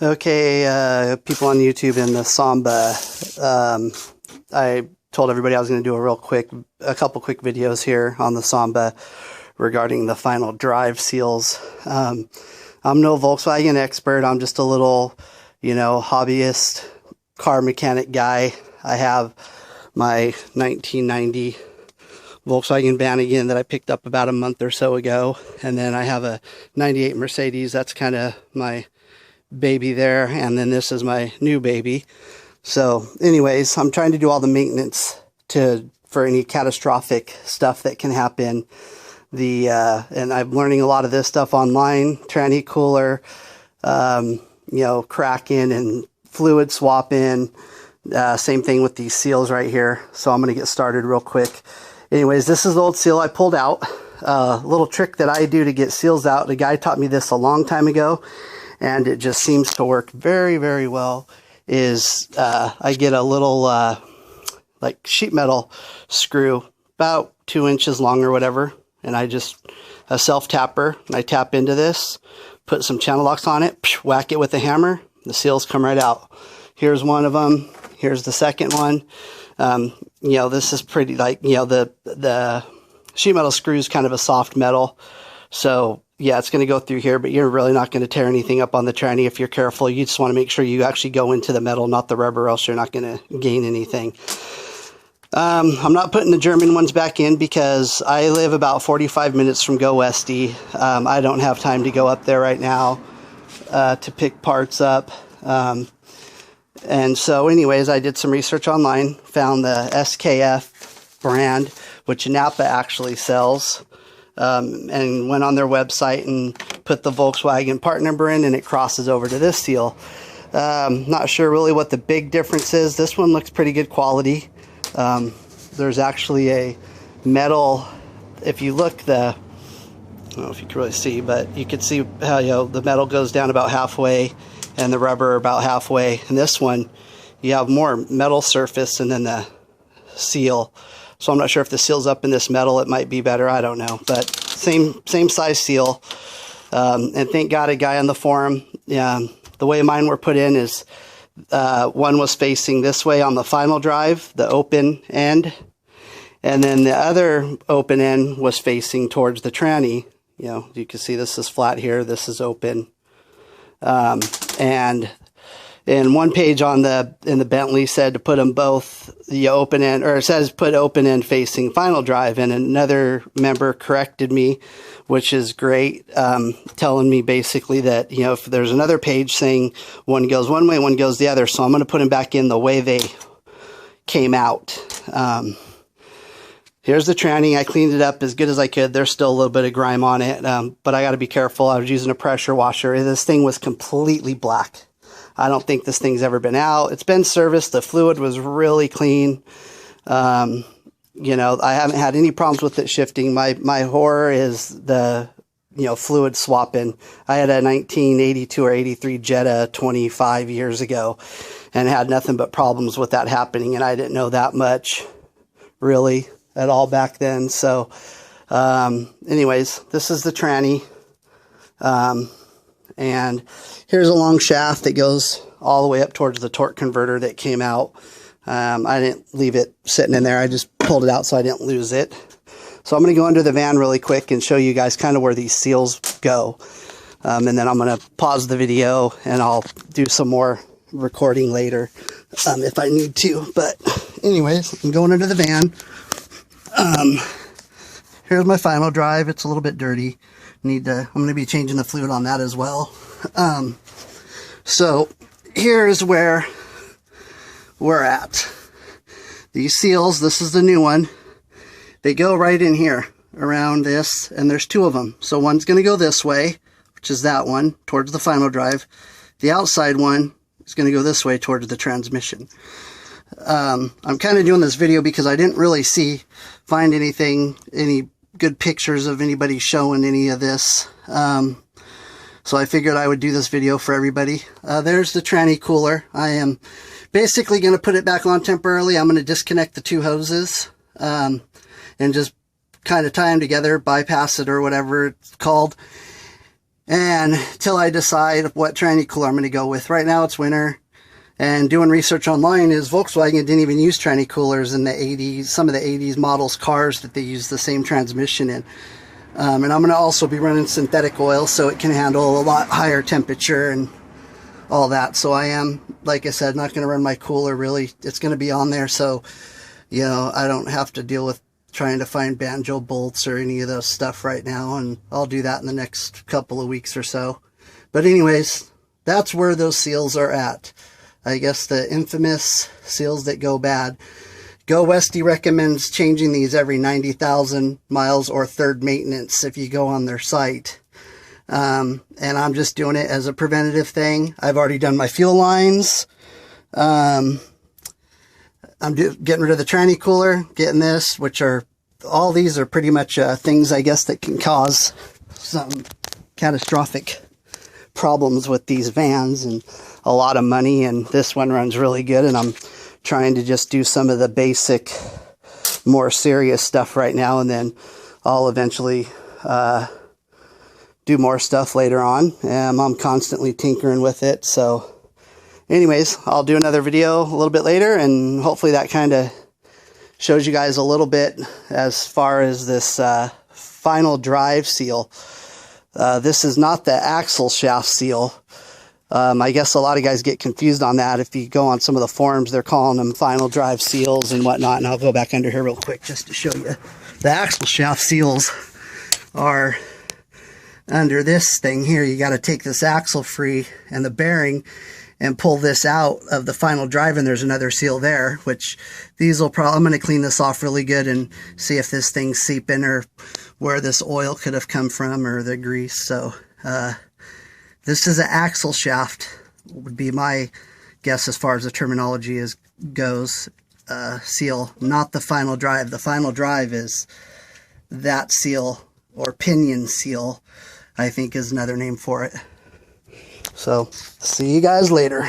Okay, people on YouTube in the Samba, I told everybody I was going to do a couple quick videos here on the Samba regarding the final drive seals. I'm no Volkswagen expert. I'm just a little, hobbyist car mechanic guy. I have my 1990 Volkswagen Vanagon that I picked up about a month or so ago, and then I have a 98 Mercedes. That's kind of my baby there, and then this is my new baby. So anyways, I'm trying to do all the maintenance for any catastrophic stuff that can happen. And I'm learning a lot of this stuff online, tranny cooler, cracking and fluid swapping, same thing with these seals right here. So I'm going to get started real quick. Anyways, this is the old seal I pulled out. A little trick that I do to get seals out. The guy taught me this a long time ago, and it just seems to work very, very well, is I get a little like sheet metal screw about 2 inches long or whatever, and a self tapper, and I tap into this, put some channel locks on it, whack it with a hammer, the seals come right out. Here's one of them. Here's the second one. This is pretty, the sheet metal screw is kind of a soft metal. So yeah, it's going to go through here, but you're really not going to tear anything up on the tranny if you're careful. You just want to make sure you actually go into the metal, not the rubber, else you're not going to gain anything. I'm not putting the German ones back in because I live about 45 minutes from Go Westy. I don't have time to go up there right now to pick parts up. And so anyways, I did some research online, found the SKF brand, which Napa actually sells, and went on their website and put the Volkswagen part number in, and it crosses over to this seal. Not sure really what the big difference is. This one looks pretty good quality. There's actually a metal, if you look, I don't know if you can really see, but you can see how the metal goes down about halfway and the rubber about halfway. And this one, you have more metal surface and then the seal. So I'm not sure if the seal's up in this metal, it might be better, I don't know. But same size seal. And thank God a guy on the forum, the way mine were put in is one was facing this way on the final drive, the open end, and then the other open end was facing towards the tranny. You can see this is flat here, this is open. And in one page in the Bentley said to put them both the open end, or it says put open end facing final drive, and another member corrected me, which is great, telling me basically that, if there's another page saying one goes one way, one goes the other, so I'm going to put them back in the way they came out. Here's the tranny. I cleaned it up as good as I could. There's still a little bit of grime on it, but I got to be careful. I was using a pressure washer. This thing was completely black. I don't think this thing's ever been out. It's been serviced. The fluid was really clean. I haven't had any problems with it shifting. My horror is the, fluid swapping. I had a 1982 or 83 Jetta 25 years ago and had nothing but problems with that happening, and I didn't know that much, really, at all back then. So anyways, this is the tranny, and here's a long shaft that goes all the way up towards the torque converter that came out. I didn't leave it sitting in there, I just pulled it out so I didn't lose it. So I'm going to go under the van really quick and show you guys kind of where these seals go, and then I'm going to pause the video and I'll do some more recording later if I need to. But anyways, I'm going into the van. Here's my final drive. It's a little bit dirty. I'm going to be changing the fluid on that as well. So here's where we're at. These seals, this is the new one. They go right in here around this, and there's two of them. So one's going to go this way, which is that one, towards the final drive. The outside one is going to go this way towards the transmission. I'm kind of doing this video because I didn't really find any good pictures of anybody showing any of this. So I figured I would do this video for everybody. There's the tranny cooler. I am basically going to put it back on temporarily. I'm going to disconnect the two hoses and just kind of tie them together, bypass it or whatever it's called. and till I decide what tranny cooler I'm going to go with. Right now it's winter, and doing research online is Volkswagen didn't even use tranny coolers in the 80s, some of the 80s models cars that they use the same transmission in. And I'm going to also be running synthetic oil so it can handle a lot higher temperature and all that. So I am, like I said, not going to run my cooler really. It's going to be on there so, you know, I don't have to deal with trying to find banjo bolts or any of those stuff right now. And I'll do that in the next couple of weeks or so. But anyways, that's where those seals are at. I guess the infamous seals that go bad. Go Westy recommends changing these every 90,000 miles or third maintenance if you go on their site. And I'm just doing it as a preventative thing. I've already done my fuel lines. I'm getting rid of the tranny cooler, getting this, which are, all these are pretty much things, I guess, that can cause some catastrophic problems with these vans and a lot of money. And this one runs really good, and I'm trying to just do some of the basic, more serious stuff right now, and then I'll eventually do more stuff later on. I'm constantly tinkering with it, so anyways, I'll do another video a little bit later, and hopefully that kind of shows you guys a little bit as far as this final drive seal. This is not the axle shaft seal. I guess a lot of guys get confused on that. If you go on some of the forums, they're calling them final drive seals and whatnot, and I'll go back under here real quick just to show you. The axle shaft seals are under this thing here. You got to take this axle free and the bearing and pull this out of the final drive, and there's another seal there, which these will probably, I'm going to clean this off really good and see if this thing's seeping or where this oil could have come from or the grease. So this is an axle shaft, would be my guess as far as the terminology goes, seal, not the final drive. The final drive is that seal, or pinion seal, I think is another name for it. So, see you guys later.